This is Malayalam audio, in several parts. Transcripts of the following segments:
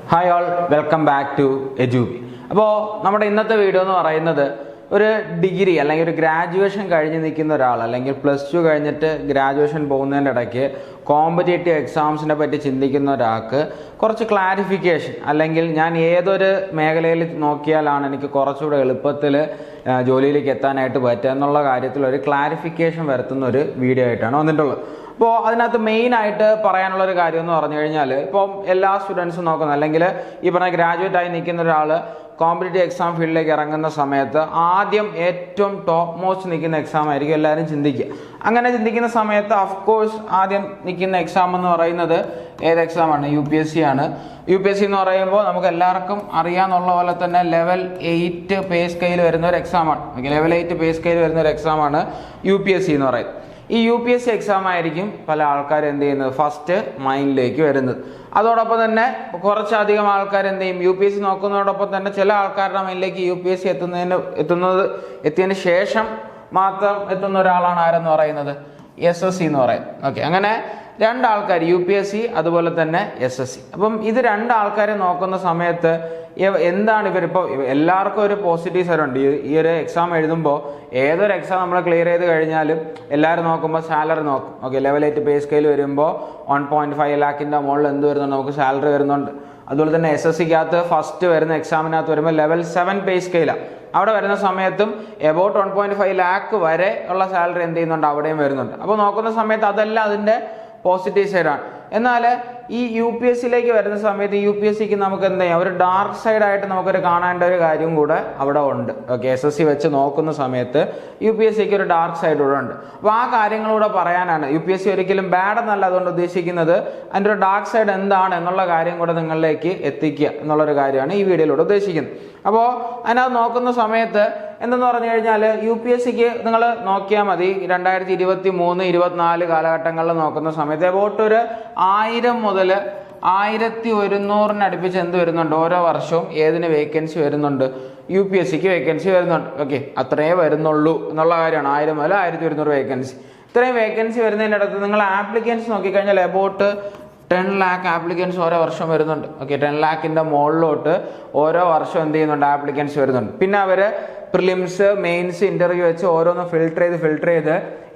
Hi all, welcome back to Edubi. അപ്പോൾ നമ്മുടെ ഇന്നത്തെ വീഡിയോ എന്ന് പറയുന്നത് ഒരു ഡിഗ്രി അല്ലെങ്കിൽ ഒരു ഗ്രാജുവേഷൻ കഴിഞ്ഞ് നിൽക്കുന്ന ഒരാൾ അല്ലെങ്കിൽ +2 കഴിഞ്ഞിട്ട് ഗ്രാജുവേഷൻ പോകുന്നതിൻ്റെ ഇടയ്ക്ക് കോമ്പറ്റേറ്റീവ് എക്സാംസിനെ പറ്റി ചിന്തിക്കുന്ന ഒരാൾക്ക് കുറച്ച് ക്ലാരിഫിക്കേഷൻ, അല്ലെങ്കിൽ ഞാൻ ഏതൊരു മേഖലയിൽ നോക്കിയാലാണ് എനിക്ക് കുറച്ചുകൂടെ എളുപ്പത്തിൽ ജോലിയിലേക്ക് എത്താനായിട്ട് പറ്റുക എന്നുള്ള കാര്യത്തിൽ ഒരു ക്ലാരിഫിക്കേഷൻ വരുത്തുന്ന ഒരു വീഡിയോ ആയിട്ടാണ് വന്നിട്ടുള്ളത്. അപ്പോൾ അതിനകത്ത് മെയിനായിട്ട് പറയാനുള്ളൊരു കാര്യം എന്ന് പറഞ്ഞു കഴിഞ്ഞാൽ, ഇപ്പം എല്ലാ സ്റ്റുഡൻസും നോക്കുന്നത് അല്ലെങ്കിൽ ഈ പറഞ്ഞ ഗ്രാജുവേറ്റ് ആയി നിൽക്കുന്ന ഒരാൾ കോമ്പറ്റേറ്റീവ് എക്സാം ഫീൽഡിലേക്ക് ഇറങ്ങുന്ന സമയത്ത് ആദ്യം ഏറ്റവും ടോപ്പ് മോസ്റ്റ് നിൽക്കുന്ന എക്സാം ആയിരിക്കും എല്ലാവരും ചിന്തിക്കുക. അങ്ങനെ ചിന്തിക്കുന്ന സമയത്ത് ഓഫ്കോഴ്സ് ആദ്യം നിൽക്കുന്ന എക്സാം എന്ന് പറയുന്നത് ഏത് എക്സാമാണ്? UPSC ആണ്. UPSC എന്ന് പറയുമ്പോൾ നമുക്ക് എല്ലാവർക്കും അറിയാമെന്നുള്ള പോലെ തന്നെ ലെവൽ 8 പേ സ്കെയിൽ വരുന്ന ഒരു എക്സാമാണ്. ലെവൽ 8 പേ സ്കെയിൽ വരുന്ന ഒരു എക്സാമാണ് UPSC എന്ന് പറയുന്നത്. ഈ UPSC എക്സാം ആയിരിക്കും പല ആൾക്കാരും എന്ത് ചെയ്യുന്നത് ഫസ്റ്റ് മൈൻഡിലേക്ക് വരുന്നത്. അതോടൊപ്പം തന്നെ കുറച്ചധികം ആൾക്കാർ എന്ത് ചെയ്യും, UPSC നോക്കുന്നതോടൊപ്പം തന്നെ ചില ആൾക്കാരുടെ മൈൻഡിലേക്ക് UPSC എത്തിയതിന് ശേഷം മാത്രം എത്തുന്ന ഒരാളാണ് ആരെന്ന് പറയുന്നത് SSC എന്ന് പറയുന്നത്. ഓക്കെ, അങ്ങനെ രണ്ടാൾക്കാർ UPSC അതുപോലെ തന്നെ SSC. അപ്പം ഇത് രണ്ടാൾക്കാരെ നോക്കുന്ന സമയത്ത് എന്താണ് ഇവരിപ്പോൾ എല്ലാവർക്കും ഒരു പോസിറ്റീവ് സൈഡ് ഉണ്ട്. ഈ ഒരു എക്സാം എഴുതുമ്പോൾ ഏതൊരു എക്സാം നമ്മൾ ക്ലിയർ ചെയ്ത് കഴിഞ്ഞാലും എല്ലാവരും നോക്കുമ്പോൾ സാലറി നോക്കും. ഓക്കെ, ലെവൽ 8 പേ സ്കെയിൽ വരുമ്പോൾ 1.5 ലാഖിൻ്റെ മുകളിൽ എന്ത് വരുന്നുണ്ട്, നമുക്ക് സാലറി വരുന്നുണ്ട്. അതുപോലെ തന്നെ SSCക്കകത്ത് ഫസ്റ്റ് വരുന്ന എക്സാമിനകത്ത് വരുമ്പോൾ ലെവൽ 7 പേ സ്കെയിലാണ്. അവിടെ വരുന്ന സമയത്തും എബൌട്ട് 1.5 ലാഖ് വരെ ഉള്ള സാലറി എന്ത് ചെയ്യുന്നുണ്ട്, അവിടെയും വരുന്നുണ്ട്. അപ്പോൾ നോക്കുന്ന സമയത്ത് അതെല്ലാം അതിൻ്റെ പോസിറ്റീവ് സൈഡാണ്. എന്നാൽ ഈ UPSCയിലേക്ക് വരുന്ന സമയത്ത് UPSCക്ക് നമുക്ക് എന്താ ചെയ്യാം, ഒരു ഡാർക്ക് സൈഡായിട്ട് നമുക്കൊരു കാണേണ്ട ഒരു കാര്യം കൂടെ അവിടെ ഉണ്ട്. ഓക്കെ, SSC വെച്ച് നോക്കുന്ന സമയത്ത് UPSCക്ക് ഒരു ഡാർക്ക് സൈഡ് കൂടെ ഉണ്ട്. അപ്പോൾ ആ കാര്യങ്ങളൂടെ പറയാനാണ്. UPSC ഒരിക്കലും ബാഡ് എന്നല്ല അതുകൊണ്ട് ഉദ്ദേശിക്കുന്നത്, അതിൻ്റെ ഒരു ഡാർക്ക് സൈഡ് എന്താണ് എന്നുള്ള കാര്യം കൂടെ നിങ്ങളിലേക്ക് എത്തിക്കുക എന്നുള്ളൊരു കാര്യമാണ് ഈ വീഡിയോയിലൂടെ ഉദ്ദേശിക്കുന്നത്. അപ്പോൾ അതിനകത്ത് നോക്കുന്ന സമയത്ത് എന്തെന്ന് പറഞ്ഞു കഴിഞ്ഞാൽ UPSCക്ക് നിങ്ങൾ നോക്കിയാൽ മതി, 2023-24 കാലഘട്ടങ്ങളിൽ നോക്കുന്ന സമയത്ത് എബൌട്ട് ഒരു 1000 മുതൽ 1100 അടുപ്പിച്ച് എന്ത് വരുന്നുണ്ട്, ഓരോ വർഷവും ഏതിന് വേക്കൻസി വരുന്നുണ്ട്, UPSCക്ക് വേക്കൻസി വരുന്നുണ്ട്. ഓക്കെ, അത്രയേ വരുന്നുള്ളൂ എന്നുള്ള കാര്യമാണ്. 1000 മുതൽ 1100 വേക്കൻസി. ഇത്രയും വേക്കൻസി വരുന്നതിൻ്റെ അടുത്ത് നിങ്ങൾ ആപ്ലിക്കൻസ് നോക്കിക്കഴിഞ്ഞാൽ എബൌട്ട് 10 ലാഖ് ആപ്ലിക്കൻസ് ഓരോ വർഷം വരുന്നുണ്ട്. ഓക്കെ, 10 ലാഖിൻ്റെ മുകളിലോട്ട് ഓരോ വർഷം എന്ത് ചെയ്യുന്നുണ്ട്, ആപ്ലിക്കൻസ് വരുന്നുണ്ട്. പിന്നെ അവർ പ്രിലിംസ്, മെയിൻസ്, ഇൻ്റർവ്യൂ വെച്ച് ഓരോന്ന് ഫിൽട്ടർ ചെയ്ത്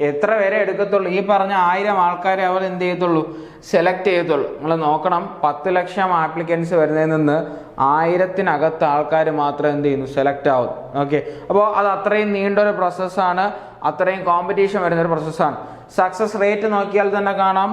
എത്ര പേരെ എടുക്കത്തുള്ളൂ, ഈ പറഞ്ഞ 1000 ആൾക്കാരെ അവർ എന്ത് ചെയ്യത്തുള്ളൂ, സെലക്ട് ചെയ്യത്തുള്ളൂ. നിങ്ങൾ നോക്കണം, 10 ലക്ഷം ആപ്ലിക്കൻസ് വരുന്നതിൽ നിന്ന് 1000-നകത്ത് ആൾക്കാർ മാത്രം എന്ത് ചെയ്യുന്നു, സെലക്ട് ആവും. ഓക്കെ, അപ്പോൾ അത് അത്രയും നീണ്ടൊരു പ്രോസസ്സാണ്, അത്രയും കോമ്പറ്റീഷൻ വരുന്നൊരു പ്രോസസ്സാണ്. സക്സസ് റേറ്റ് നോക്കിയാൽ തന്നെ കാണാം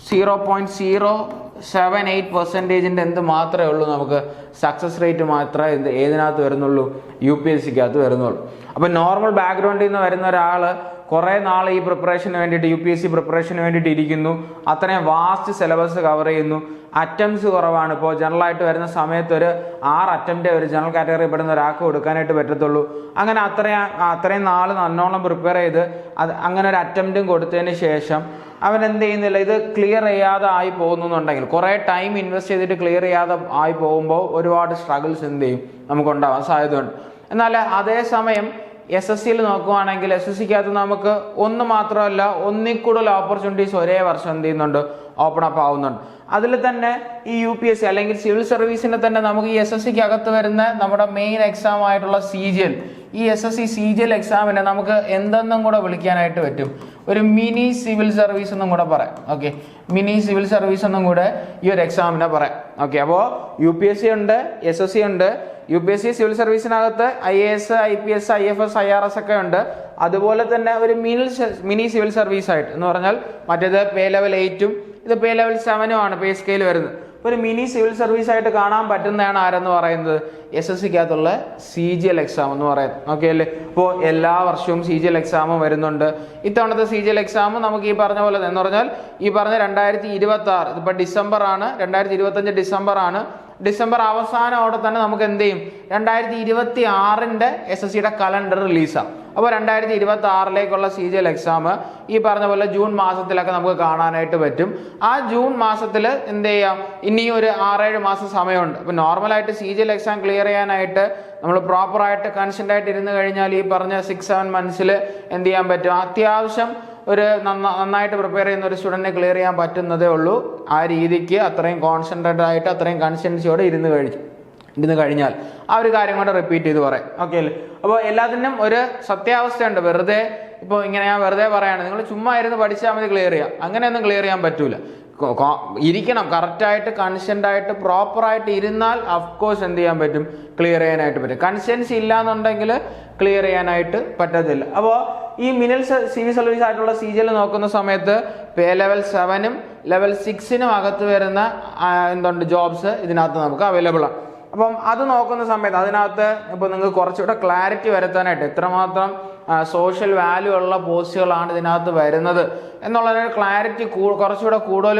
0.078% എന്ത് മാത്രമേ ഉള്ളൂ, നമുക്ക് സക്സസ് റേറ്റ് മാത്രമേ ഏതിനകത്ത് വരുന്നുള്ളൂ, UPSCക്കകത്ത് വരുന്നുള്ളൂ. അപ്പം നോർമൽ ബാക്ക്ഗ്രൗണ്ടിൽ നിന്ന് വരുന്ന ഒരാൾ കുറേ നാൾ ഈ പ്രിപ്പറേഷന് വേണ്ടിയിട്ട് UPSC പ്രിപ്പറേഷന് വേണ്ടിയിട്ട് ഇരിക്കുന്നു, അത്രയും വാസ്റ്റ് സിലബസ് കവർ ചെയ്യുന്നു, അറ്റംപ്റ്റ്സ് കുറവാണ്. ഇപ്പോൾ ജനറലായിട്ട് വരുന്ന സമയത്ത് ഒരു 6 അറ്റംപ്റ്റ് ഒരു ജനറൽ കാറ്റഗറി പെടുന്ന ഒരാൾക്ക് കൊടുക്കാനായിട്ട് പറ്റത്തുള്ളൂ. അങ്ങനെ അത്രയും നാൾ നല്ലോണം പ്രിപ്പയർ ചെയ്ത് അങ്ങനെ ഒരു അറ്റംപ്റ്റും കൊടുത്തതിന് ശേഷം അവൻ എന്ത് ചെയ്യുന്നില്ല, ഇത് ക്ലിയർ ചെയ്യാതെ ആയി പോകുന്നുണ്ടെങ്കിൽ, കുറേ ടൈം ഇൻവെസ്റ്റ് ചെയ്തിട്ട് ക്ലിയർ ചെയ്യാതെ ആയി പോകുമ്പോൾ ഒരുപാട് സ്ട്രഗിൾസ് എന്ത് ചെയ്യും, നമുക്കുണ്ടാവാൻ സാധ്യതയുണ്ട്. എന്നാൽ അതേസമയം SSCയിൽ നോക്കുവാണെങ്കിൽ SSCക്കകത്ത് നമുക്ക് ഒന്ന് മാത്രമല്ല, ഒന്നിൽ കൂടുതൽ ഓപ്പർച്യൂണിറ്റീസ് ഒരേ വർഷം എന്ത് ചെയ്യുന്നുണ്ട്, ഓപ്പൺ അപ്പ് ആവുന്നുണ്ട്. അതിൽ തന്നെ ഈ UPSC അല്ലെങ്കിൽ സിവിൽ സർവീസിനെ തന്നെ നമുക്ക് ഈ SSCക്കകത്ത് വരുന്ന നമ്മുടെ മെയിൻ എക്സാം ആയിട്ടുള്ള CGL, ഈ SSC CGL എക്സാമിനെ നമുക്ക് എന്തെന്നും കൂടെ വിളിക്കാനായിട്ട് പറ്റും, ഒരു മിനി സിവിൽ സർവീസ് എന്നും കൂടെ പറയാം. ഓക്കെ, മിനി സിവിൽ സർവീസ് എന്നും കൂടെ ഈ ഒരു എക്സാമിനെ പറയാം. ഓക്കെ, അപ്പോൾ UPSC ഉണ്ട്, SSC ഉണ്ട്. UPSC സിവിൽ സർവീസിനകത്ത് IAS, IPS, IFS, IRS ഒക്കെ ഉണ്ട്. അതുപോലെ തന്നെ ഒരു മിനി സിവിൽ സർവീസ് ആയിട്ട് എന്ന് പറഞ്ഞാൽ മറ്റേത് പേ ലെവൽ 8ഉം ഇത് പേ ലെവൽ 7ഉം ആണ് പേ സ്കെയിൽ വരുന്നത്. ഒരു മിനി സിവിൽ സർവീസ് ആയിട്ട് കാണാൻ പറ്റുന്നതാണ് ആരെന്ന് പറയുന്നത്, SSCക്കകത്തുള്ള CGL എക്സാം എന്ന് പറയുന്നത്. ഓക്കെ അല്ലേ? അപ്പോൾ എല്ലാ വർഷവും CGL എക്സാമും വരുന്നുണ്ട്. ഇത്തവണത്തെ CGL എക്സാം നമുക്ക് ഈ പറഞ്ഞ പോലെ എന്ന് പറഞ്ഞാൽ ഈ പറഞ്ഞ 2026, ഇതിപ്പോൾ ഡിസംബർ ആണ്, 2025 ഡിസംബർ ആണ്. ഡിസംബർ അവസാനത്തോടെ തന്നെ നമുക്ക് എന്ത് ചെയ്യും, 2026 SSCയുടെ കലണ്ടർ റിലീസാണ്. അപ്പോൾ 2026 CGL എക്സാം ഈ പറഞ്ഞ പോലെ ജൂൺ മാസത്തിലൊക്കെ നമുക്ക് കാണാനായിട്ട് പറ്റും. ആ ജൂൺ മാസത്തിൽ എന്ത് ചെയ്യാം, ഇനി ഒരു 6-7 മാസം സമയമുണ്ട്. അപ്പോൾ നോർമലായിട്ട് CGL എക്സാം ക്ലിയർ ചെയ്യാനായിട്ട് നമ്മൾ പ്രോപ്പറായിട്ട് കൺസ്റ്റൻ്റ് ആയിട്ട് ഇരുന്ന് കഴിഞ്ഞാൽ ഈ പറഞ്ഞ 6-7 മന്ത്സിൽ എന്ത് ചെയ്യാൻ പറ്റും, അത്യാവശ്യം ഒരു നന്നായിട്ട് പ്രിപ്പയർ ചെയ്യുന്ന ഒരു സ്റ്റുഡൻറ്റിനെ ക്ലിയർ ചെയ്യാൻ പറ്റുന്നതേ ഉള്ളൂ. ആ രീതിക്ക് അത്രയും കോൺസെൻട്രേറ്റഡ് ആയിട്ട് അത്രയും കൺസിസ്റ്റൻസിയോടെ ഇരുന്ന് കഴിഞ്ഞാൽ ആ ഒരു കാര്യം കൊണ്ട് റിപ്പീറ്റ് ചെയ്ത് പറയാം. ഓക്കെ അല്ലേ? അപ്പോൾ എല്ലാത്തിനും ഒരു സത്യാവസ്ഥയുണ്ട്. വെറുതെ ഇപ്പോൾ ഇങ്ങനെ ഞാൻ വെറുതെ പറയാണ്, നിങ്ങൾ ചുമ്മാ ഇരുന്ന് പഠിച്ചാൽ മതി ക്ലിയർ ചെയ്യാം, അങ്ങനെയൊന്നും ക്ലിയർ ചെയ്യാൻ പറ്റൂല. ഇരിക്കണം, കറക്റ്റായിട്ട് കൺസിസ്റ്റൻ്റായിട്ട് പ്രോപ്പറായിട്ട് ഇരുന്നാൽ അഫ്കോഴ്സ് എന്ത് ചെയ്യാൻ പറ്റും, ക്ലിയർ ചെയ്യാനായിട്ട് പറ്റും. കൺസിസ്റ്റൻസി ഇല്ലാന്നുണ്ടെങ്കിൽ ക്ലിയർ ചെയ്യാനായിട്ട് പറ്റത്തില്ല. അപ്പോൾ ഈ മിനൽ സിവിൽ സർവീസ് ആയിട്ടുള്ള CGL നോക്കുന്ന സമയത്ത് പേ ലെവൽ 7-ഉം ലെവൽ 6-നും അകത്ത് വരുന്ന ജോബ്സ് ഇതിനകത്ത് നമുക്ക് അവൈലബിൾ ആണ്. അപ്പം അത് നോക്കുന്ന സമയത്ത് അതിനകത്ത് ഇപ്പോൾ നിങ്ങൾക്ക് കുറച്ചുകൂടെ ക്ലാരിറ്റി വരുത്താനായിട്ട് എത്രമാത്രം സോഷ്യൽ വാല്യൂ ഉള്ള പോസ്റ്റുകളാണ് ഇതിനകത്ത് വരുന്നത് എന്നുള്ളതിന് ക്ലാരിറ്റി കുറച്ചുകൂടെ കൂടുതൽ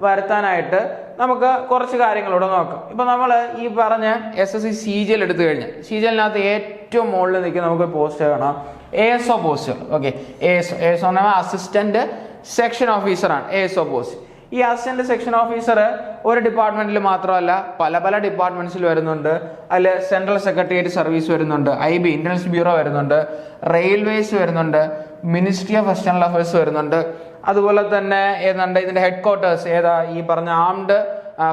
വരുത്താനായിട്ട് നമുക്ക് കുറച്ച് കാര്യങ്ങളിവിടെ നോക്കാം. ഇപ്പം നമ്മൾ ഈ പറഞ്ഞ SSC CGL എടുത്തു കഴിഞ്ഞാൽ CGLനകത്ത് ഏറ്റവും മുകളിൽ നിൽക്കുന്ന നമുക്ക് പോസ്റ്റ് കാണാം ASO പോസ്റ്റുകൾ. ഓക്കെ, ASO എന്ന് പറഞ്ഞാൽ അസിസ്റ്റന്റ് സെക്ഷൻ ഓഫീസറാണ് ASO പോസ്റ്റ്. ഈ അസിസ്റ്റന്റ് സെക്ഷൻ ഓഫീസർ ഒരു ഡിപ്പാർട്ട്മെന്റിൽ മാത്രമല്ല പല ഡിപ്പാർട്ട്മെന്റ്സിൽ വരുന്നുണ്ട്. അതിൽ സെൻട്രൽ സെക്രട്ടേറിയറ്റ് സർവീസ് വരുന്നുണ്ട്, IB ഇന്റലിജൻസ് ബ്യൂറോ വരുന്നുണ്ട്, റെയിൽവേസ് വരുന്നുണ്ട്, മിനിസ്ട്രി ഓഫ് എക്സ്റ്റേണൽ അഫയേഴ്സ് വരുന്നുണ്ട്. അതുപോലെ തന്നെ ഏതാണ്ട് ഇതിന്റെ ഹെഡ് ക്വാർട്ടേഴ്സ് ഏതാ ഈ പറഞ്ഞ ആംഡ്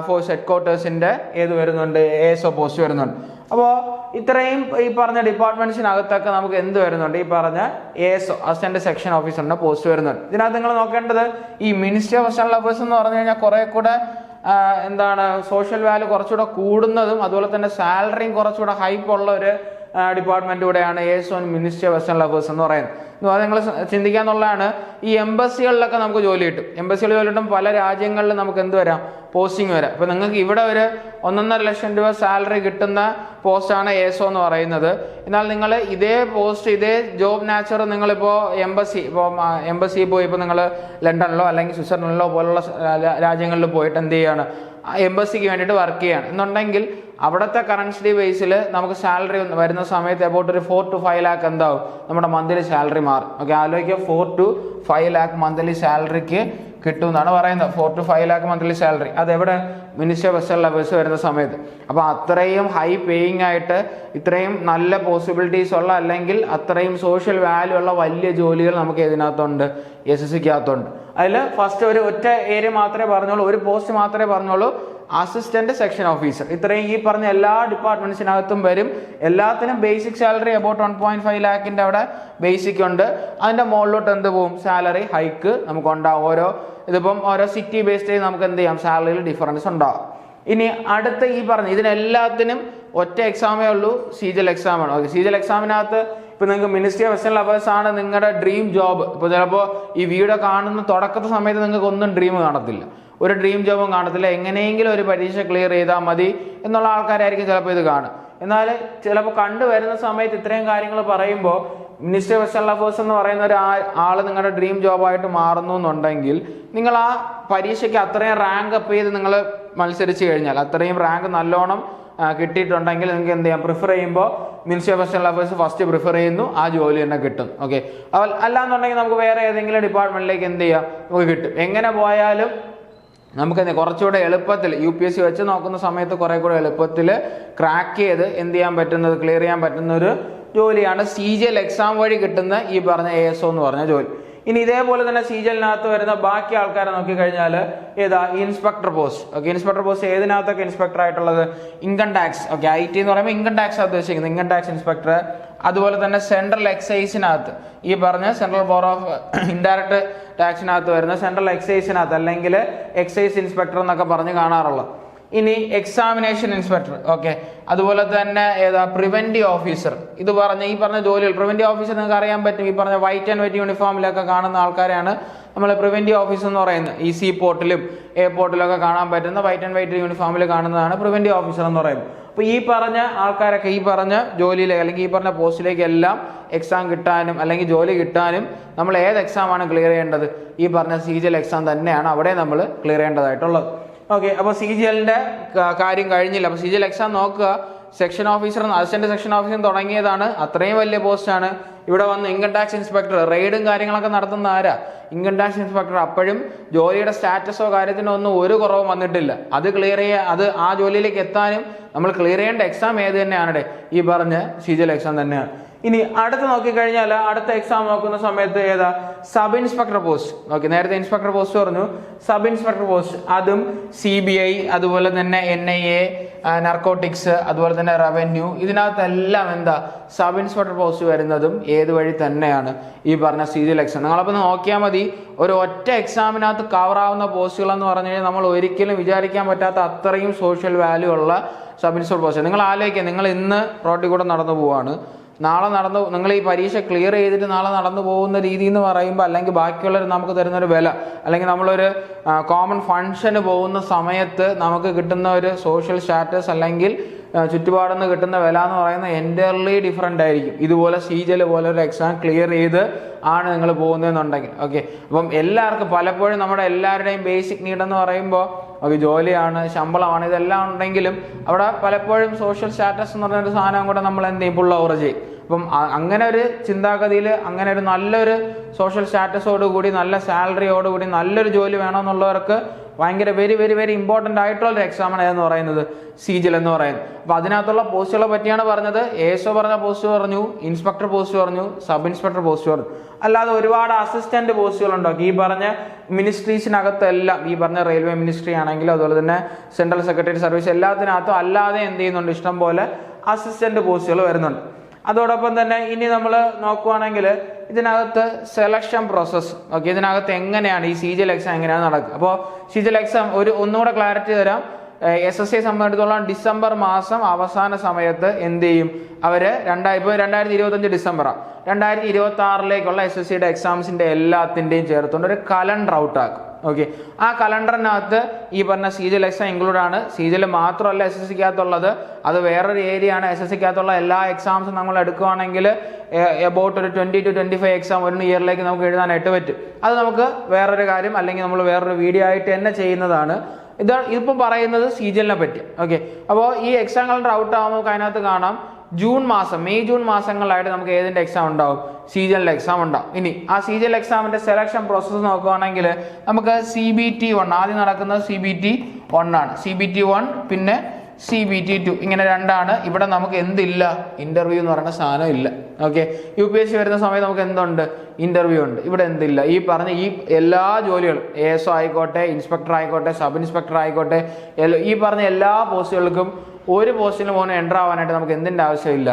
ഫോഴ്സ് ഹെഡ് ക്വാർട്ടേഴ്സിന്റെ വരുന്നുണ്ട്, ASO പോസ്റ്റ് വരുന്നുണ്ട്. അപ്പോൾ ഇത്രയും ഈ പറഞ്ഞ ഡിപ്പാർട്ട്മെന്റ്സിനകത്തൊക്കെ നമുക്ക് എന്ത് വരുന്നുണ്ട്, ഈ പറഞ്ഞ ASO അസിസ്റ്റന്റ് സെക്ഷൻ ഓഫീസറിന്റെ പോസ്റ്റ് വരുന്നുണ്ട്. ഇതിനകത്ത് നിങ്ങൾ നോക്കേണ്ടത് ഈ മിനിസ്ട്രി ഓഫ് എക്സ്റ്റേണൽ അഫയേഴ്സ് എന്ന് പറഞ്ഞു കഴിഞ്ഞാൽ കുറെ കൂടെ സോഷ്യൽ വാല്യൂ കുറച്ചുകൂടെ കൂടുന്നതും അതുപോലെ തന്നെ സാലറിയും കുറച്ചുകൂടെ ഹൈപ്പ് ഉള്ള ഒരു ഡിപ്പാർട്ട്മെന്റ് കൂടെയാണ് ASO ministry of external affairs എന്ന് പറയുന്നത്. അത് നിങ്ങൾ ചിന്തിക്കാന്നുള്ളതാണ്. ഈ എംബസികളിലൊക്കെ നമുക്ക് ജോലി കിട്ടും. എംബസികളിൽ ജോലി കിട്ടും, പല രാജ്യങ്ങളിലും നമുക്ക് എന്ത് വരാം, പോസ്റ്റിംഗ് വരാം. ഇപ്പൊ നിങ്ങൾക്ക് ഇവിടെ ഒരു 1.5 ലക്ഷം രൂപ സാലറി കിട്ടുന്ന പോസ്റ്റാണ് ASO എന്ന് പറയുന്നത്. എന്നാൽ നിങ്ങൾ ഇതേ പോസ്റ്റ് ഇതേ ജോബ് നാച്ചർ നിങ്ങളിപ്പോൾ എംബസി പോയി ഇപ്പോൾ നിങ്ങൾ ലണ്ടനിലോ അല്ലെങ്കിൽ സ്വിറ്റ്സർലൻഡിലോ പോലുള്ള രാജ്യങ്ങളിൽ പോയിട്ട് എന്ത് ചെയ്യാണ്, എംബസിക്ക് വേണ്ടിയിട്ട് വർക്ക് ചെയ്യാണ് എന്നുണ്ടെങ്കിൽ അവിടുത്തെ കറൻസി ബേസിൽ നമുക്ക് സാലറി വരുന്ന സമയത്ത് അബൌട്ട് ഒരു 4 to 5 lakh എന്താവും നമ്മുടെ മന്ത്ലി സാലറി മാറും. ഓക്കെ, ആലോചിക്കുക 4 to 5 lakh മന്ത്ലി സാലറിക്ക് കിട്ടും എന്നാണ് പറയുന്നത്. 4 to 5 lakh മന്ത്ലി സാലറി അതെവിടെ, മിനിസ്ട്രി ഓഫ് എക്സ്റ്റേണൽ അഫയേഴ്സ് വരുന്ന സമയത്ത്. അപ്പോൾ അത്രയും ഹൈ പേയിങ് ആയിട്ട് ഇത്രയും നല്ല പോസിബിലിറ്റീസ് ഉള്ള അല്ലെങ്കിൽ അത്രയും സോഷ്യൽ വാല്യൂ ഉള്ള വലിയ ജോലികൾ നമുക്ക് ഇതിനകത്തുണ്ട്, SSCക്കകത്തുണ്ട്. അതിൽ ഫസ്റ്റ് ഒറ്റ ഏരിയ മാത്രമേ പറഞ്ഞോളൂ, ഒരു പോസ്റ്റ് മാത്രമേ പറഞ്ഞോളൂ, അസിസ്റ്റന്റ് സെക്ഷൻ ഓഫീസർ. ഇത്രയും ഈ പറഞ്ഞ എല്ലാ ഡിപ്പാർട്ട്മെന്റ്സിനകത്തും വരും. എല്ലാത്തിനും ബേസിക് സാലറി അബൌട്ട് 1.5 lakhന്റെ അവിടെ ബേസിക് ഉണ്ട്. അതിന്റെ മുകളിലോട്ട് എന്ത് പോകും, സാലറി ഹൈക്ക് നമുക്ക് ഉണ്ടാവും. ഇതിപ്പം ഓരോ സിറ്റി ബേസ്ഡ് നമുക്ക് എന്ത് ചെയ്യാം, സാലറിയിൽ ഡിഫറൻസ് ഉണ്ടാവും. ഇനി അടുത്ത ഈ പറഞ്ഞ ഇതിനെല്ലാത്തിനും ഒറ്റ എക്സാമേ ഉള്ളൂ, CGL എക്സാമാണ്. ഓക്കെ, CGL എക്സാമിനകത്ത് ഇപ്പൊ നിങ്ങൾക്ക് മിനിസ്ട്രി ഓഫ് എക്സ്റ്റേണൽ അഫയേഴ്സ് ആണ് നിങ്ങളുടെ ഡ്രീം ജോബ്. ഇപ്പൊ ചിലപ്പോൾ ഈ വീഡിയോ കാണുന്ന തുടക്കത്തെ സമയത്ത് നിങ്ങൾക്ക് ഒന്നും ഡ്രീം കാണത്തില്ല, ഒരു ഡ്രീം ജോബും കാണത്തില്ല. എങ്ങനെയെങ്കിലും ഒരു പരീക്ഷ ക്ലിയർ ചെയ്താൽ മതി എന്നുള്ള ആൾക്കാരായിരിക്കും ചിലപ്പോൾ ഇത് കാണുക. എന്നാൽ ചിലപ്പോൾ കണ്ടുവരുന്ന സമയത്ത് ഇത്രയും കാര്യങ്ങൾ പറയുമ്പോൾ മിനിസ്ട്രി ഓഫ് എക്സ്റ്റേണൽ അഫയേഴ്സ് എന്ന് പറയുന്ന ഒരു ആള് നിങ്ങളുടെ ഡ്രീം ജോബായിട്ട് മാറുന്നു എന്നുണ്ടെങ്കിൽ നിങ്ങൾ ആ പരീക്ഷയ്ക്ക് അത്രയും റാങ്ക് അപ്പ് ചെയ്ത് നിങ്ങൾ മത്സരിച്ച് കഴിഞ്ഞാൽ, അത്രയും റാങ്ക് നല്ലോണം കിട്ടിയിട്ടുണ്ടെങ്കിൽ നിങ്ങൾക്ക് എന്ത് ചെയ്യാം, പ്രിഫർ ചെയ്യുമ്പോൾ ministry of external affairs first prefer ചെയ്യുന്നു, ആ ജോലി തന്നെ കിട്ടും. ഓക്കെ, അല്ലാന്നുണ്ടെങ്കിൽ നമുക്ക് വേറെ ഏതെങ്കിലും ഡിപ്പാർട്ട്മെന്റിലേക്ക് എന്ത് ചെയ്യാം, നമുക്ക് കിട്ടും. എങ്ങനെ പോയാലും നമുക്ക് കുറച്ചുകൂടെ എളുപ്പത്തിൽ UPSC വെച്ച് നോക്കുന്ന സമയത്ത് കുറെ കൂടെ എളുപ്പത്തിൽ ക്രാക്ക് ചെയ്ത് എന്ത് ചെയ്യാൻ പറ്റുന്നത്, ക്ലിയർ ചെയ്യാൻ പറ്റുന്ന ഒരു ജോലിയാണ് CGL എക്സാം വഴി കിട്ടുന്ന ഈ പറഞ്ഞ ASO എന്ന് പറഞ്ഞ ജോലി. ഇനി ഇതേപോലെ തന്നെ CGLനകത്ത് വരുന്ന ബാക്കി ആൾക്കാരെ നോക്കിക്കഴിഞ്ഞാൽ ഏതാ, inspector post. Okay, inspector post ഏതിനകത്തൊക്കെ ഇൻസ്പെക്ടർ ആയിട്ടുള്ളത്, ഇൻകം ടാക്സ്. ഓക്കെ, IT എന്ന് പറയുമ്പോൾ ഇൻകം ടാക്സ് ഉദ്ദേശിക്കുന്നത്, ഇൻകം ടാക്സ് ഇൻസ്പെക്ടർ. അതുപോലെ തന്നെ സെൻട്രൽ എക്സൈസിനകത്ത് ഈ പറഞ്ഞ സെൻട്രൽ ബോർഡ് ഓഫ് ഇൻഡയറക്ട് ടാക്സിനകത്ത് വരുന്ന സെൻട്രൽ എക്സൈസിനകത്ത് അല്ലെങ്കിൽ എക്സൈസ് ഇൻസ്പെക്ടർ എന്നൊക്കെ പറഞ്ഞ് കാണാറുള്ളത്. ഇനി എക്സാമിനേഷൻ ഇൻസ്പെക്ടർ. ഓക്കെ, അതുപോലെ തന്നെ ഏതാ, പ്രിവെന്റീവ് ഓഫീസർ. ഇത് പറഞ്ഞ ഈ പറഞ്ഞ ജോലികൾ പ്രിവെന്റീവ് ഓഫീസർ നിങ്ങൾക്ക് അറിയാൻ പറ്റും, ഈ പറഞ്ഞ വൈറ്റ് ആൻഡ് വൈറ്റ് യൂണിഫോമിലൊക്കെ കാണുന്ന ആൾക്കാരാണ് നമ്മൾ പ്രിവെന്റീവ് ഓഫീസർ എന്ന് പറയുന്നത്. ഈ സീ പോർട്ടിലും എയർപോർട്ടിലൊക്കെ കാണാൻ പറ്റുന്ന വൈറ്റ് ആൻഡ് വൈറ്റ് യൂണിഫോമിൽ കാണുന്നതാണ് പ്രിവെന്റീവ് ഓഫീസർ എന്ന് പറയുന്നത്. അപ്പോൾ ഈ പറഞ്ഞ ആൾക്കാരൊക്കെ ഈ പറഞ്ഞ ജോലിയിലേക്ക് അല്ലെങ്കിൽ ഈ പറഞ്ഞ പോസ്റ്റിലേക്ക് എല്ലാം എക്സാം കിട്ടാനും അല്ലെങ്കിൽ ജോലി കിട്ടാനും നമ്മൾ ഏത് എക്സാമാണ് ക്ലിയർ ചെയ്യേണ്ടത്, ഈ പറഞ്ഞ CGL എക്സാം തന്നെയാണ് അവിടെ നമ്മൾ ക്ലിയർ ചെയ്യേണ്ടതായിട്ടുള്ളത്. ഓക്കെ, അപ്പോൾ CGLന്റെ കാര്യം കഴിഞ്ഞില്ല. അപ്പോൾ CGL എക്സാം നോക്കുക. Section officer assistant section officer തുടങ്ങിയതാണ്, അത്രയും വലിയ പോസ്റ്റാണ്. ഇവിടെ വന്ന് ഇൻകം ടാക്സ് ഇൻസ്പെക്ടർ റെയ്ഡും കാര്യങ്ങളൊക്കെ നടത്തുന്ന ആരാ, ഇൻകം ടാക്സ് ഇൻസ്പെക്ടർ. അപ്പോഴും ജോലിയുടെ സ്റ്റാറ്റസോ കാര്യത്തിനോ ഒന്നും ഒരു കുറവും വന്നിട്ടില്ല. അത് ക്ലിയർ ചെയ്യാൻ, ആ ജോലിയിലേക്ക് എത്താനും നമ്മൾ ക്ലിയർ ചെയ്യേണ്ട എക്സാം ഏത് തന്നെയാണ്, ഈ പറഞ്ഞ CGL എക്സാം തന്നെയാണ്. ഇനി അടുത്ത് നോക്കിക്കഴിഞ്ഞാൽ അടുത്ത എക്സാം നോക്കുന്ന സമയത്ത് ഏതാ സബ് ഇൻസ്പെക്ടർ പോസ്റ്റ്. ഓക്കെ, നേരത്തെ ഇൻസ്പെക്ടർ പോസ്റ്റ് പറഞ്ഞു, സബ് ഇൻസ്പെക്ടർ പോസ്റ്റ് അതും CBI, അതുപോലെ തന്നെ NIA, നർക്കോട്ടിക്സ്, അതുപോലെ തന്നെ റവന്യൂ, ഇതിനകത്തെല്ലാം എന്താ സബ് ഇൻസ്പെക്ടർ പോസ്റ്റ് വരുന്നതും ഏത് വഴി തന്നെയാണ് ഈ പറഞ്ഞ സീരിയൽ എക്സാം. നിങ്ങളപ്പോൾ നോക്കിയാൽ മതി, ഒരു ഒറ്റ എക്സാമിനകത്ത് കവറാവുന്ന പോസ്റ്റുകൾ എന്ന് പറഞ്ഞു കഴിഞ്ഞാൽ നമ്മൾ ഒരിക്കലും വിചാരിക്കാൻ പറ്റാത്ത അത്രയും സോഷ്യൽ വാല്യൂ ഉള്ള സബ് ഇൻസ്പെക്ടർ പോസ്റ്റ്. നിങ്ങൾ ആലോചിക്കുക, നിങ്ങൾ ഇന്ന് റോഡിൽ കൂടെ നടന്നു പോവാണ്, നാളെ നിങ്ങൾ ഈ പരീക്ഷ ക്ലിയർ ചെയ്തിട്ട് നാളെ നടന്നു പോകുന്ന രീതി എന്ന് പറയുമ്പോൾ, അല്ലെങ്കിൽ ബാക്കിയുള്ളവർ നമുക്ക് തരുന്നൊരു വില, അല്ലെങ്കിൽ നമ്മളൊരു കോമൺ ഫംഗ്ഷന് പോകുന്ന സമയത്ത് നമുക്ക് കിട്ടുന്ന ഒരു സോഷ്യൽ സ്റ്റാറ്റസ് അല്ലെങ്കിൽ ചുറ്റുപാടുന്ന് കിട്ടുന്ന വില എന്ന് പറയുന്നത് എൻറ്റയർലി ഡിഫറെൻ്റ് ആയിരിക്കും. ഇതുപോലെ CGL പോലെ ഒരു എക്സാം ക്ലിയർ ചെയ്ത് ആണ് നിങ്ങൾ പോകുന്നതെന്നുണ്ടെങ്കിൽ. ഓക്കെ, അപ്പം എല്ലാവർക്കും പലപ്പോഴും നമ്മുടെ എല്ലാവരുടെയും ബേസിക് നീഡ് എന്ന് പറയുമ്പോൾ ജോലിയാണ്, ശമ്പളമാണ്, ഇതെല്ലാം ഉണ്ടെങ്കിലും അവിടെ പലപ്പോഴും സോഷ്യൽ സ്റ്റാറ്റസ് എന്ന് പറഞ്ഞൊരു സാധനം കൂടെ നമ്മൾ എന്ത് ചെയ്യും, പുൾ ഓവർ ചെയ്യും. അപ്പം അങ്ങനെ ഒരു ചിന്താഗതിയിൽ, അങ്ങനെ ഒരു നല്ലൊരു സോഷ്യൽ സ്റ്റാറ്റസോടുകൂടി, നല്ല സാലറിയോടുകൂടി നല്ലൊരു ജോലി വേണമെന്നുള്ളവർക്ക് ഭയങ്കര വെരി വെരി വെരി ഇമ്പോർട്ടൻ്റ് ആയിട്ടുള്ള ഒരു എക്സാമാണ് എന്ന് പറയുന്നത് CGL എന്ന് പറയുന്നത്. അപ്പോൾ അതിനകത്തുള്ള പോസ്റ്റുകളെ പറ്റിയാണ് പറഞ്ഞത്. ASO പറഞ്ഞ പോസ്റ്റ് പറഞ്ഞു, ഇൻസ്പെക്ടർ പോസ്റ്റ് പറഞ്ഞു, സബ് ഇൻസ്പെക്ടർ പോസ്റ്റ് പറഞ്ഞു. അല്ലാതെ ഒരുപാട് അസിസ്റ്റന്റ് പോസ്റ്റുകളുണ്ടോ ഈ പറഞ്ഞ മിനിസ്ട്രീസിനകത്തെല്ലാം, ഈ പറഞ്ഞ റെയിൽവേ മിനിസ്ട്രി ആണെങ്കിലും അതുപോലെ തന്നെ സെൻട്രൽ സെക്രട്ടറി സർവീസ് എല്ലാത്തിനകത്തും അല്ലാതെ എന്ത് ചെയ്യുന്നുണ്ട്, ഇഷ്ടം പോലെ അസിസ്റ്റന്റ് പോസ്റ്റുകൾ വരുന്നുണ്ട്. അതോടൊപ്പം തന്നെ ഇനി നമ്മൾ നോക്കുവാണെങ്കിൽ ഇതിനകത്ത് സെലക്ഷൻ പ്രോസസ്സ്. ഓക്കെ, ഇതിനകത്ത് എങ്ങനെയാണ് ഈ CGL എക്സാം എങ്ങനെയാണ് നടക്കുക. അപ്പോൾ CGL എക്സാം ഒന്നുകൂടെ ക്ലാരിറ്റി തരാം. SSCയെ സംബന്ധിച്ചിടത്തോളം ഡിസംബർ മാസം അവസാന സമയത്ത് എന്ത് ചെയ്യും, അവർ 2025 ഡിസംബറാണ്, 2026 SSCയുടെ എക്സാംസിന്റെ എല്ലാത്തിൻ്റെയും ചേർത്തുകൊണ്ട് ഒരു കലണ്ടർ ഔട്ട് ആക്കും. ഓക്കെ, ആ കലണ്ടറിനകത്ത് ഈ പറഞ്ഞ CGL എക്സാം ഇൻക്ലൂഡ് ആണ്. CGL മാത്രമല്ല SSCക്കകത്തുള്ളത്, അത് വേറൊരു ഏരിയ ആണ്. SSCക്കകത്തുള്ള എല്ലാ എക്സാംസും നമ്മൾ എടുക്കുകയാണെങ്കിൽ എബൌട്ട് ഒരു 20 to 25 എക്സാം ഒരു ഇയറിലേക്ക് നമുക്ക് എഴുതാനായിട്ട് പറ്റും. അത് നമുക്ക് വേറൊരു കാര്യം, അല്ലെങ്കിൽ നമ്മൾ വേറൊരു വീഡിയോ ആയിട്ട് തന്നെ ചെയ്യുന്നതാണ്. ഇതിപ്പം പറയുന്നത് CGL പറ്റി. ഓക്കെ, അപ്പോൾ ഈ എക്സാം കലണ്ടർ ഔട്ട് ആകുമ്പോൾ നമുക്ക് അതിനകത്ത് കാണാം മെയ് ജൂൺ മാസങ്ങളായിട്ട് നമുക്ക് ഏതിന്റെ എക്സാം ഉണ്ടാവും, CGL എക്സാം ഉണ്ടാവും. ഇനി ആ CGL എക്സാമിന്റെ സെലക്ഷൻ പ്രോസസ്സ് നോക്കുകയാണെങ്കിൽ നമുക്ക് CBT1 ആദ്യം നടക്കുന്നത് CBT1 ആണ്. CBT1 പിന്നെ CBT2 ഇങ്ങനെ രണ്ടാണ്. ഇവിടെ നമുക്ക് എന്തില്ല, ഇന്റർവ്യൂ എന്ന് പറയുന്ന സാധനം ഇല്ല. ഓക്കെ, UPSC വരുന്ന സമയത്ത് നമുക്ക് എന്തുണ്ട്, ഇന്റർവ്യൂ ഉണ്ട്. ഇവിടെ എന്തില്ല. ഈ പറഞ്ഞ ഈ എല്ലാ ജോലികളും ASO ആയിക്കോട്ടെ, ഇൻസ്പെക്ടർ ആയിക്കോട്ടെ, സബ് ഇൻസ്പെക്ടർ ആയിക്കോട്ടെ, ഈ പറഞ്ഞ എല്ലാ പോസ്റ്റുകൾക്കും ഒരു പോസ്റ്റിന് പോകുന്ന എൻ്റർ ആവാനായിട്ട് നമുക്ക് എന്തിൻ്റെ ആവശ്യമില്ല,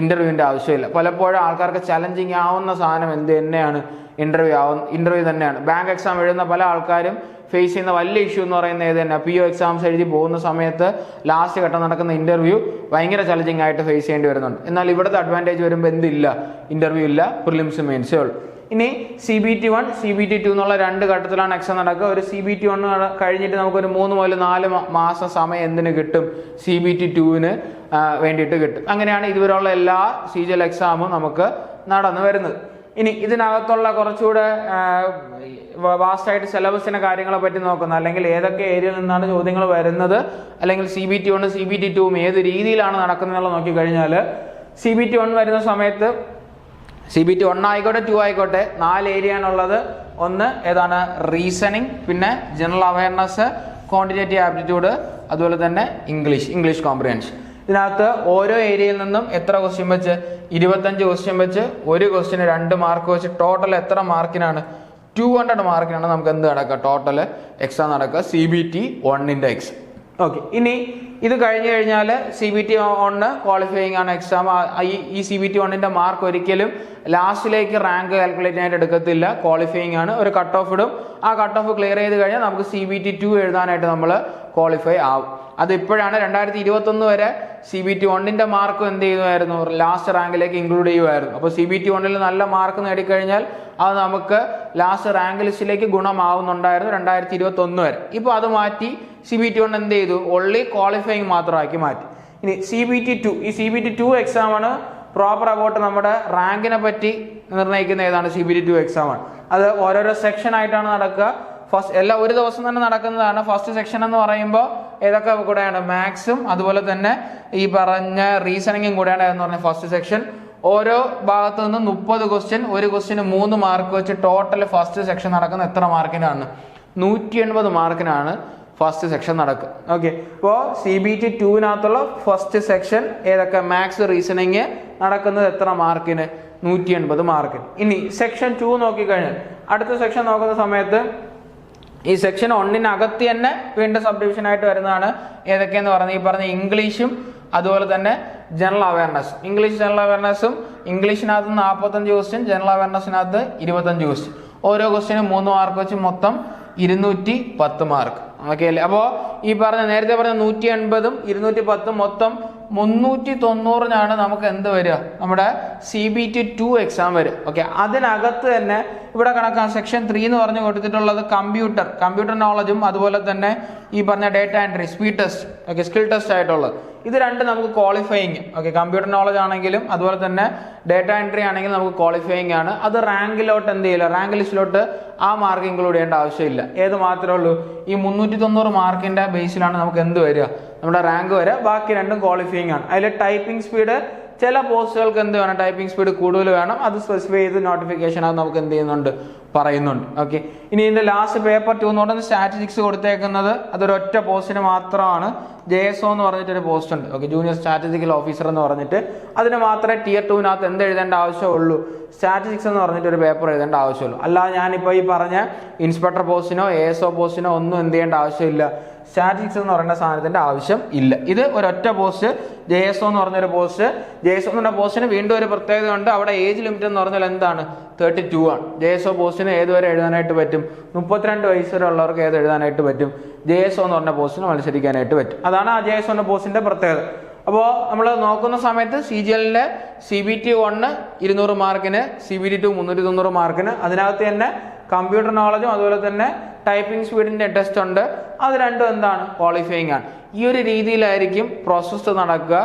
ഇന്റർവ്യൂവിൻ്റെ ആവശ്യമില്ല. പലപ്പോഴും ആൾക്കാർക്ക് ചലഞ്ചിങ് ആവുന്ന സാധനം എന്ത് തന്നെയാണ്, ഇന്റർവ്യൂ തന്നെയാണ്. ബാങ്ക് എക്സാം എഴുതുന്ന പല ആൾക്കാരും ഫേസ് ചെയ്യുന്ന വലിയ ഇഷ്യൂ എന്ന് പറയുന്നത് ഏത് തന്നെ, PO എക്സാംസ് എഴുതി പോകുന്ന സമയത്ത് ലാസ്റ്റ് ഘട്ടം നടക്കുന്ന ഇന്റർവ്യൂ ഭയങ്കര ചലഞ്ചിങ് ആയിട്ട് ഫേസ് ചെയ്യേണ്ടി വരുന്നുണ്ട്. എന്നാൽ ഇവിടുത്തെ അഡ്വാൻറ്റേജ് വരുമ്പോൾ എന്തില്ല, ഇന്റർവ്യൂ ഇല്ല, പ്രിലിംസ് മെയിൻസേ ഉള്ളൂ. ഇനി CBT1 CBT2 എന്നുള്ള രണ്ട് ഘട്ടത്തിലാണ് എക്സാം നടക്കുക. ഒരു CBT1 കഴിഞ്ഞിട്ട് നമുക്കൊരു 3 മുതൽ 4 മാസം സമയം എന്തിന് കിട്ടും, CBT2വിന് വേണ്ടിയിട്ട് കിട്ടും. അങ്ങനെയാണ് ഇതുവരെയുള്ള എല്ലാ CGL എക്സാമും നമുക്ക് നടന്നു വരുന്നത്. ഇനി ഇതിനകത്തുള്ള കുറച്ചുകൂടെ വാസ്റ്റായിട്ട് സിലബസിന്റെ കാര്യങ്ങളെ പറ്റി നോക്കുന്നത്, അല്ലെങ്കിൽ ഏതൊക്കെ ഏരിയയിൽ നിന്നാണ് ചോദ്യങ്ങൾ വരുന്നത്, അല്ലെങ്കിൽ CBT1 CBT2 ഏത് രീതിയിലാണ് നടക്കുന്നത് നോക്കിക്കഴിഞ്ഞാൽ, CBT1 വരുന്ന സമയത്ത് CBT1 ആയിക്കോട്ടെ 2 ആയിക്കോട്ടെ 4 ഏരിയ ആണുള്ളത്. ഒന്ന് ഏതാണ്, റീസണിങ്, പിന്നെ ജനറൽ അവയർനെസ്, ക്വാണ്ടിറ്റേറ്റീവ് ആപ്റ്റിറ്റ്യൂഡ്, അതുപോലെ തന്നെ ഇംഗ്ലീഷ് കോംപ്രിഹെൻഷൻ. ഇതിനകത്ത് ഓരോ ഏരിയയിൽ നിന്നും എത്ര ക്വസ്റ്റ്യൻ വെച്ച്, 25 ക്വസ്റ്റ്യൻ വെച്ച്, ഒരു ക്വസ്റ്റ്യന് 2 മാർക്ക് വെച്ച്, ടോട്ടൽ എത്ര മാർക്കിനാണ്, 200 മാർക്കിനാണ് നമുക്ക് എന്ത് നടക്കുക, ടോട്ടൽ എക്സാം നടക്കുക, CBT1 എക്സാം. ഓക്കെ, ഇനി ഇത് കഴിഞ്ഞു കഴിഞ്ഞാൽ CBT1 ക്വാളിഫയിങ് ആണ് എക്സാം. ഈ CBT1 മാർക്ക് ഒരിക്കലും ലാസ്റ്റിലേക്ക് റാങ്ക് കാൽക്കുലേറ്റ് ആയിട്ട് എടുക്കത്തില്ല, ക്വാളിഫയിങ് ആണ്. ഒരു കട്ട് ഓഫ് ഇടും, ആ കട്ട് ഓഫ് ക്ലിയർ ചെയ്ത് കഴിഞ്ഞാൽ നമുക്ക് CBT2 എഴുതാനായിട്ട് നമ്മൾ ക്വാളിഫൈ ആവും. അതിപ്പോഴാണ് 2021 വരെ CBT1 മാർക്ക് എന്ത് ചെയ്യുമായിരുന്നു, ലാസ്റ്റ് റാങ്കിലേക്ക് ഇൻക്ലൂഡ് ചെയ്യുമായിരുന്നു. അപ്പോൾ CBT1 നല്ല മാർക്ക് നേടിക്കഴിഞ്ഞാൽ അത് നമുക്ക് ലാസ്റ്റ് റാങ്ക് ലിസ്റ്റിലേക്ക് ഗുണമാവുന്നുണ്ടായിരുന്നു 2021 വരെ. ഇപ്പോൾ അത് മാറ്റി CBT1 എന്ത് ചെയ്തു, ഓൺലി ക്വാളിഫയിങ് മാത്രമാക്കി മാറ്റി. ഇനി CBT2, ഈ CBT2 എക്സാം ആണ് പ്രോപ്പർ അബൌട്ട് നമ്മുടെ റാങ്കിനെ പറ്റി നിർണ്ണയിക്കുന്ന ഏതാണ്, CBT2 എക്സാം ആണ്. അത് ഓരോരോ സെക്ഷൻ ആയിട്ടാണ് നടക്കുക. ഫസ്റ്റ് എല്ലാം ഒരു ദിവസം തന്നെ നടക്കുന്നതാണ്. ഫസ്റ്റ് സെക്ഷൻ എന്ന് പറയുമ്പോൾ ഏതൊക്കെ കൂടെയാണ്, മാത്സും അതുപോലെ തന്നെ ഈ പറഞ്ഞ റീസണിങ്ങും കൂടെയാണ് എന്ന് പറഞ്ഞ ഫസ്റ്റ് സെക്ഷൻ. ഓരോ ഭാഗത്തു നിന്നും 30 ക്വസ്റ്റ്യൻ, ഒരു ക്വസ്റ്റ്യന് 3 മാർക്ക് വെച്ച് ടോട്ടൽ ഫസ്റ്റ് സെക്ഷൻ നടക്കുന്ന എത്ര മാർക്കിനാണ്, 180 മാർക്കിനാണ് ഫസ്റ്റ് സെക്ഷൻ നടക്കും. ഓക്കെ, ഇപ്പോൾ CBT 2-നകത്തുള്ള ഫസ്റ്റ് സെക്ഷൻ ഏതൊക്കെ? മാത്സ്, റീസണിങ് നടക്കുന്നത് എത്ര മാർക്കിന്? 180 മാർക്കിന്. ഇനി സെക്ഷൻ 2 നോക്കിക്കഴിഞ്ഞാൽ അടുത്ത സെക്ഷൻ നോക്കുന്ന സമയത്ത് ഈ സെക്ഷൻ 1-നകത്ത് തന്നെ വീണ്ടും സബ് ഡിവിഷൻ ആയിട്ട് വരുന്നതാണ് ഏതൊക്കെയെന്ന് പറഞ്ഞാൽ ഈ പറഞ്ഞ ഇംഗ്ലീഷും അതുപോലെ തന്നെ ജനറൽ അവയർനെസ്. ഇംഗ്ലീഷ് ജനറൽ അവയർനെസ്സും ഇംഗ്ലീഷിനകത്ത് 45 ക്വസ്റ്റ്യൻ, ജനറൽ അവയർനെസ്സിനകത്ത് 25 ക്വസ്റ്റ്യൻ. ഓരോ ക്വസ്റ്റ്യനും 3 മാർക്ക് വെച്ച് മൊത്തം 210 മാർക്ക്. ഓക്കെ അല്ലേ? അപ്പോൾ ഈ പറഞ്ഞ നേരത്തെ പറഞ്ഞ 180ഉം 210ഉം മൊത്തം 390-നാണ് നമുക്ക് എന്ത് വരിക? നമ്മുടെ CBT 2 എക്സാം വരും. ഓക്കെ, അതിനകത്ത് തന്നെ ഇവിടെ കണക്കാണ് സെക്ഷൻ 3 എന്ന് പറഞ്ഞു കൊടുത്തിട്ടുള്ളത് കമ്പ്യൂട്ടർ നോളജും അതുപോലെ തന്നെ ഈ പറഞ്ഞ data entry, speed test, okay, skill test ആയിട്ടുള്ളത്. ഇത് രണ്ടും നമുക്ക് ക്വാളിഫയിങ്. ഓക്കെ, കമ്പ്യൂട്ടർ നോളജ് ആണെങ്കിലും അതുപോലെ തന്നെ ഡേറ്റ എൻട്രി ആണെങ്കിലും നമുക്ക് ക്വാളിഫയിങ് ആണ്. അത് റാങ്കിലോട്ട് എന്ത് ചെയ്യില്ല, റാങ്ക് ലിസ്റ്റിലോട്ട് ആ മാർക്ക് ഇൻക്ലൂഡ് ചെയ്യേണ്ട ആവശ്യമില്ല. ഏത് മാത്രമേ ഉള്ളൂ? ഈ 390 മാർക്കിന്റെ ബേസിലാണ് നമുക്ക് എന്ത് വരിക? നമ്മുടെ റാങ്ക് വരിക. ബാക്കി രണ്ടും ക്വാളിഫയിങ് ആണ്. അതിൽ ടൈപ്പിംഗ് സ്പീഡ് ചില പോസ്റ്റുകൾക്ക് എന്ത് വേണം? ടൈപ്പിംഗ് സ്പീഡ് കൂടുതൽ വേണം. അത് സ്പെസിഫൈ ചെയ്ത് നോട്ടിഫിക്കേഷൻ അത് നമുക്ക് എന്ത് ചെയ്യുന്നുണ്ട്? പറയുന്നുണ്ട്. ഓക്കെ, ഇനി ഇതിന്റെ ലാസ്റ്റ് പേപ്പർ 2 എന്ന് സ്റ്റാറ്റിസ്റ്റിക്സ് കൊടുത്തേക്കുന്നത് അതൊരൊറ്റ പോസ്റ്റിന് മാത്രമാണ്. JSO എന്ന് പറഞ്ഞിട്ടൊരു പോസ്റ്റ് ഉണ്ട്. ഓക്കെ, ജൂനിയർ സ്റ്റാറ്റിസ്റ്റിക്കൽ ഓഫീസർ എന്ന് പറഞ്ഞിട്ട് അതിന് മാത്രമേ Tier 2-നകത്ത് എന്ത് എഴുതേണ്ട ആവശ്യമുള്ളൂ? സ്റ്റാറ്റിസ്റ്റിക്സ് എന്ന് പറഞ്ഞിട്ട് ഒരു പേപ്പർ എഴുതേണ്ട ആവശ്യമുള്ളൂ. അല്ലാതെ ഞാനിപ്പോൾ ഈ പറഞ്ഞ ഇൻസ്പെക്ടർ പോസ്റ്റിനോ ASO പോസ്റ്റിനോ ഒന്നും എന്ത് ചെയ്യേണ്ട ആവശ്യമില്ല. സ്റ്റാറ്റിസ്റ്റിക്സ് എന്ന് പറയുന്ന സാധനത്തിന്റെ ആവശ്യം ഇല്ല. ഇത് ഒരൊറ്റ പോസ്റ്റ്, JSO എന്ന് പറഞ്ഞൊരു പോസ്റ്റ്. JSO എന്ന പോസ്റ്റിന് വീണ്ടും ഒരു പ്രത്യേകത ഉണ്ട്. അവിടെ ഏജ് ലിമിറ്റ് എന്ന് പറഞ്ഞാൽ എന്താണ്? 32 ആണ്. JSO പോസ്റ്റിന് ഏതുവരെ എഴുതാനായിട്ട് പറ്റും? 32 വയസ്സ് വരെ ഉള്ളവർക്ക് ഏത് എഴുതാനായിട്ട് പറ്റും? JSO എന്ന് പറഞ്ഞ പോസ്റ്റിന് മത്സരിക്കാനായിട്ട് പറ്റും. അതാണ് ആ JSO എന്ന പോസ്റ്റിന്റെ പ്രത്യേകത. അപ്പോൾ നമ്മൾ നോക്കുന്ന സമയത്ത് CGL-ന്റെ CBT 1 200 മാർക്കിന്, CBT 2 390 മാർക്കിന്. അതിനകത്ത് തന്നെ കമ്പ്യൂട്ടർ നോളജും അതുപോലെ തന്നെ ടൈപ്പിംഗ് സ്പീഡിന്റെ ടെസ്റ്റ് ഉണ്ട്. അത് രണ്ടും എന്താണ്? ക്വാളിഫയിങ് ആണ്. ഈ ഒരു രീതിയിലായിരിക്കും പ്രോസസ്സ് നടക്കുക.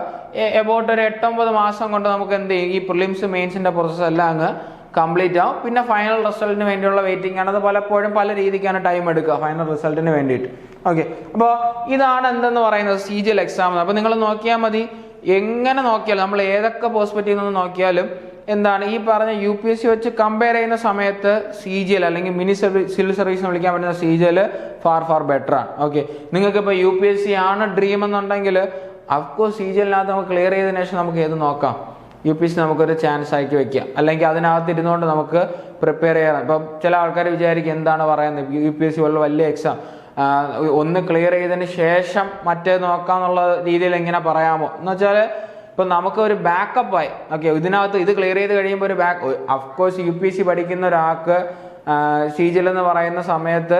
എബൌട്ട് ഒരു 8-9 മാസം കൊണ്ട് നമുക്ക് എന്ത് ചെയ്യും? ഈ പ്രിലിംസ് മെയിൻസിന്റെ പ്രോസസ്സ് എല്ലാം അങ്ങ് കംപ്ലീറ്റ് ആവും. പിന്നെ ഫൈനൽ റിസൾട്ടിന് വേണ്ടിയുള്ള വെയിറ്റിംഗ് ആണ്. അത് പലപ്പോഴും പല രീതിക്കാണ് ടൈം എടുക്കുക ഫൈനൽ റിസൾട്ടിന് വേണ്ടിയിട്ട്. ഓക്കെ, അപ്പോൾ ഇതാണ് എന്തെന്ന് പറയുന്നത് CGL എക്സാം. അപ്പോൾ നിങ്ങൾ നോക്കിയാൽ മതി, എങ്ങനെ നോക്കിയാലും നമ്മൾ ഏതൊക്കെ പെർസ്പെക്റ്റീവ് നിന്ന് നോക്കിയാലും എന്താണ് ഈ പറഞ്ഞ UPSC വെച്ച് കമ്പയർ ചെയ്യുന്ന സമയത്ത് CGL അല്ലെങ്കിൽ മിനി സിവിൽ സർവീസ് എന്ന് വിളിക്കാൻ പറ്റുന്ന CGL ഫാർ ബെറ്റർ ആണ്. ഓക്കെ, നിങ്ങൾക്ക് ഇപ്പോൾ UPSC ആണ് ഡ്രീം എന്നുണ്ടെങ്കിൽ അഫ്കോഴ്സ് CGL-നകത്ത് നമുക്ക് ക്ലിയർ ചെയ്തതിനു ശേഷം നമുക്ക് ഏത് നോക്കാം? UPSC നമുക്കൊരു ചാൻസ് ആക്കി വെക്കാം. അല്ലെങ്കിൽ അതിനകത്ത് ഇരുന്നുകൊണ്ട് നമുക്ക് പ്രിപ്പയർ ചെയ്യാം. ഇപ്പം ചില ആൾക്കാർ വിചാരിക്കും എന്താണ് പറയുന്നത്, UPSC പോലുള്ള വലിയ എക്സാം ഒന്ന് ക്ലിയർ ചെയ്തതിന് ശേഷം മറ്റേ നോക്കാന്നുള്ള രീതിയിൽ എങ്ങനെ പറയാമോ എന്ന് വെച്ചാൽ, ഇപ്പം നമുക്ക് ഒരു ബാക്കപ്പായി. ഓക്കെ, ഇതിനകത്ത് ഇത് ക്ലിയർ ചെയ്ത് കഴിയുമ്പോൾ ഒരു അഫ്കോഴ്സ് UPSC പഠിക്കുന്ന ഒരാൾക്ക് CGL എന്ന് പറയുന്ന സമയത്ത്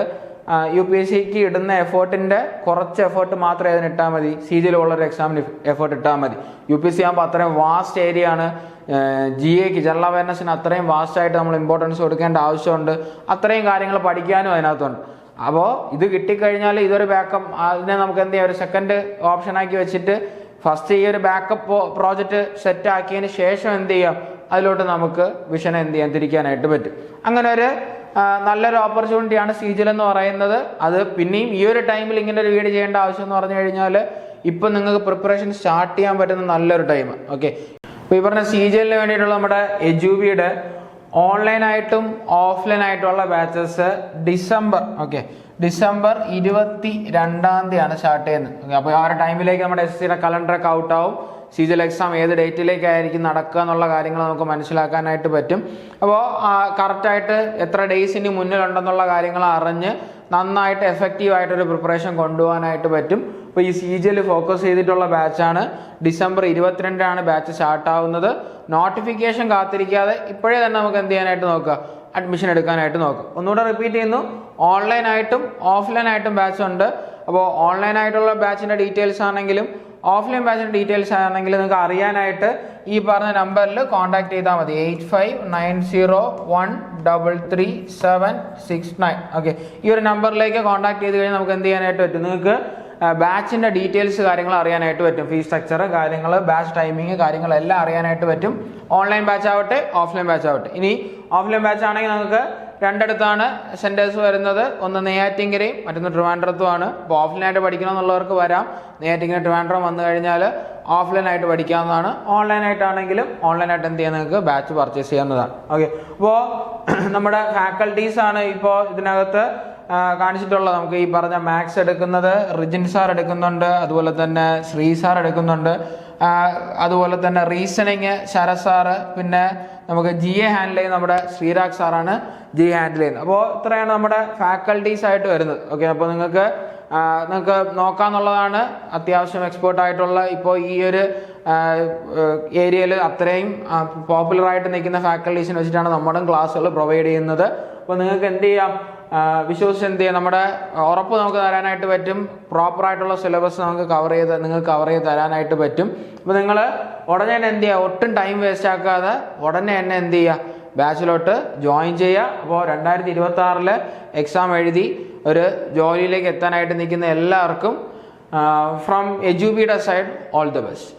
UPSCക്ക് ഇടുന്ന എഫേർട്ടിന്റെ കുറച്ച് എഫേർട്ട് മാത്രമേ അതിന് ഇട്ടാൽ മതി. CGL ഉള്ളൊരു എക്സാമിന് എഫേർട്ട് ഇട്ടാൽ മതി. UPSC ആകുമ്പോൾ അത്രയും വാസ്റ്റ് ഏരിയ ആണ്. GAക്ക് ജനറൽ അവയർനെസ്സിന് അത്രയും വാസ്റ്റ് ആയിട്ട് നമ്മൾ ഇമ്പോർട്ടൻസ് കൊടുക്കേണ്ട ആവശ്യമുണ്ട്. അത്രയും കാര്യങ്ങൾ പഠിക്കാനും അതിനകത്തുണ്ട്. അപ്പോൾ ഇത് കിട്ടിക്കഴിഞ്ഞാൽ ഇതൊരു ബാക്കപ്പ്, അതിനെ നമുക്ക് എന്ത് ചെയ്യാം? ഒരു സെക്കൻഡ് ഓപ്ഷനാക്കി വെച്ചിട്ട് ഫസ്റ്റ് ഈ ഒരു ബാക്കപ്പ് പ്രോജക്റ്റ് സെറ്റ് ആക്കിയതിന് ശേഷം എന്ത് ചെയ്യാം? അതിലോട്ട് നമുക്ക് വിഷനെ എന്ത് ചെയ്യാൻ തിരിക്കാനായിട്ട് പറ്റും. അങ്ങനെ ഒരു നല്ലൊരു ഓപ്പർച്യൂണിറ്റിയാണ് CGL എന്ന് പറയുന്നത്. അത് പിന്നെയും ഈ ഒരു ടൈമിൽ ഇങ്ങനെ ഒരു വീഡിയോ ചെയ്യേണ്ട ആവശ്യം എന്ന് പറഞ്ഞു കഴിഞ്ഞാൽ ഇപ്പം നിങ്ങൾക്ക് പ്രിപ്പറേഷൻ സ്റ്റാർട്ട് ചെയ്യാൻ പറ്റുന്ന നല്ലൊരു ടൈം. ഓക്കെ, അപ്പോൾ ഈ പറഞ്ഞ CGL-ന് വേണ്ടിയിട്ടുള്ള നമ്മുടെ എജൂബിയുടെ ഓൺലൈനായിട്ടും ഓഫ്ലൈൻ ആയിട്ടുള്ള ബാച്ചസ് ഡിസംബർ 22 സ്റ്റാർട്ട് ചെയ്യുന്നത്. ഓക്കെ, അപ്പോൾ ആ ഒരു ടൈമിലേക്ക് നമ്മുടെ SSCയുടെ കലണ്ടറൊക്കെ ഔട്ടാവും. CGL എക്സാം ഏത് ഡേറ്റിലേക്കായിരിക്കും നടക്കുക എന്നുള്ള കാര്യങ്ങൾ നമുക്ക് മനസ്സിലാക്കാനായിട്ട് പറ്റും. അപ്പോൾ കറക്റ്റായിട്ട് എത്ര ഡേയ്സിന് മുന്നിലുണ്ടെന്നുള്ള കാര്യങ്ങൾ അറിഞ്ഞ് നന്നായിട്ട് എഫക്റ്റീവായിട്ടൊരു പ്രിപ്പറേഷൻ കൊണ്ടുപോകാനായിട്ട് പറ്റും. അപ്പോൾ ഈ CGL ഫോക്കസ് ചെയ്തിട്ടുള്ള ബാച്ചാണ്. ഡിസംബർ 22 ബാച്ച് സ്റ്റാർട്ട് ആവുന്നത്. നോട്ടിഫിക്കേഷൻ കാത്തിരിക്കാതെ ഇപ്പോഴേ തന്നെ നമുക്ക് എന്ത് ചെയ്യാനായിട്ട് നോക്കുക? അഡ്മിഷൻ എടുക്കാനായിട്ട് നോക്കുക. ഒന്നുകൂടെ റിപ്പീറ്റ് ചെയ്യുന്നു, ഓൺലൈനായിട്ടും ഓഫ്ലൈനായിട്ടും ബാച്ച് ഉണ്ട്. അപ്പോൾ ഓൺലൈനായിട്ടുള്ള ബാച്ചിൻ്റെ ഡീറ്റെയിൽസ് ആണെങ്കിലും ഓഫ്ലൈൻ ബാച്ചിൻ്റെ ഡീറ്റെയിൽസ് ആണെങ്കിലും നിങ്ങൾക്ക് അറിയാനായിട്ട് ഈ പറഞ്ഞ നമ്പറിൽ കോൺടാക്ട് ചെയ്താൽ മതി. 8590133769. ഓക്കെ, ഈ ഒരു നമ്പറിലേക്ക് കോൺടാക്ട് ചെയ്ത് കഴിഞ്ഞാൽ നമുക്ക് എന്ത് ചെയ്യാനായിട്ട് പറ്റും? നിങ്ങൾക്ക് ബാച്ചിൻ്റെ ഡീറ്റെയിൽസ് കാര്യങ്ങൾ അറിയാനായിട്ട് പറ്റും. ഫീസ് സ്ട്രക്ചർ കാര്യങ്ങൾ, ബാച്ച് ടൈമിങ് കാര്യങ്ങളെല്ലാം അറിയാനായിട്ട് പറ്റും. ഓൺലൈൻ ബാച്ച് ആവട്ടെ ഓഫ്ലൈൻ ബാച്ച് ആവട്ടെ. ഇനി ഓഫ്ലൈൻ ബാച്ച് ആണെങ്കിൽ നമുക്ക് രണ്ടിടത്താണ് സെൻറ്റേഴ്സ് വരുന്നത്. ഒന്ന് നെയ്യാറ്റിൻകരയും മറ്റൊന്ന് ട്രിവാൻഡ്രത്തുമാണ്. അപ്പോൾ ഓഫ്ലൈനായിട്ട് പഠിക്കണമെന്നുള്ളവർക്ക് വരാം. നെയ്യാറ്റിൻകര ട്രിവാൻഡ്രം വന്നു കഴിഞ്ഞാൽ ഓഫ്ലൈനായിട്ട് പഠിക്കാവുന്നതാണ്. ഓൺലൈനായിട്ടാണെങ്കിലും ഓൺലൈനായിട്ട് എന്ത് ചെയ്യാൻ നിങ്ങൾക്ക് ബാച്ച് പർച്ചേസ് ചെയ്യാവുന്നതാണ്. ഓക്കെ, അപ്പോൾ നമ്മുടെ ഫാക്കൽറ്റീസാണ് ഇപ്പോൾ ഇതിനകത്ത് കാണിച്ചിട്ടുള്ളത്. നമുക്ക് ഈ പറഞ്ഞ മാത്സ് എടുക്കുന്നത് റിജിൻ സാർ എടുക്കുന്നുണ്ട്, അതുപോലെ തന്നെ ശ്രീ സാർ എടുക്കുന്നുണ്ട്, അതുപോലെ തന്നെ റീസണിങ് ശരത് സാറ്, പിന്നെ നമുക്ക് GA ഹാൻഡിൽ ചെയ്യുന്ന നമ്മുടെ ശ്രീരാഗ് സാറാണ് GA ഹാൻഡിൽ ചെയ്യുന്നത്. അപ്പോൾ ഇത്രയാണ് നമ്മുടെ ഫാക്കൽറ്റീസ് ആയിട്ട് വരുന്നത്. ഓക്കെ, അപ്പോൾ നിങ്ങൾക്ക് നോക്കാന്നുള്ളതാണ്. അത്യാവശ്യം എക്സ്പേർട്ട് ആയിട്ടുള്ള ഇപ്പോൾ ഈ ഒരു ഏരിയയിൽ അത്രയും പോപ്പുലറായിട്ട് നിൽക്കുന്ന ഫാക്കൽറ്റീസിനെ വെച്ചിട്ടാണ് നമ്മുടെ ക്ലാസ്സുകൾ പ്രൊവൈഡ് ചെയ്യുന്നത്. അപ്പോൾ നിങ്ങൾക്ക് എന്ത് ചെയ്യാം, വിശ്വസിച്ച് എന്ത് ചെയ്യാം, നമ്മുടെ ഉറപ്പ് നമുക്ക് തരാനായിട്ട് പറ്റും. പ്രോപ്പറായിട്ടുള്ള സിലബസ് നമുക്ക് നിങ്ങൾക്ക് കവർ ചെയ്ത് തരാനായിട്ട് പറ്റും. അപ്പോൾ നിങ്ങൾ ഉടനെ തന്നെ എന്ത് ചെയ്യുക, ഒട്ടും ടൈം വേസ്റ്റ് ആക്കാതെ ഉടനെ തന്നെ എന്ത് ചെയ്യുക, ബാച്ചിലോട്ട് ജോയിൻ ചെയ്യുക. അപ്പോൾ 2026 എക്സാം എഴുതി ഒരു ജോലിയിലേക്ക് എത്താനായിട്ട് നിൽക്കുന്ന എല്ലാവർക്കും ഫ്രം എജുബിയുടെ സൈഡ് ഓൾ ദി ബെസ്റ്റ്.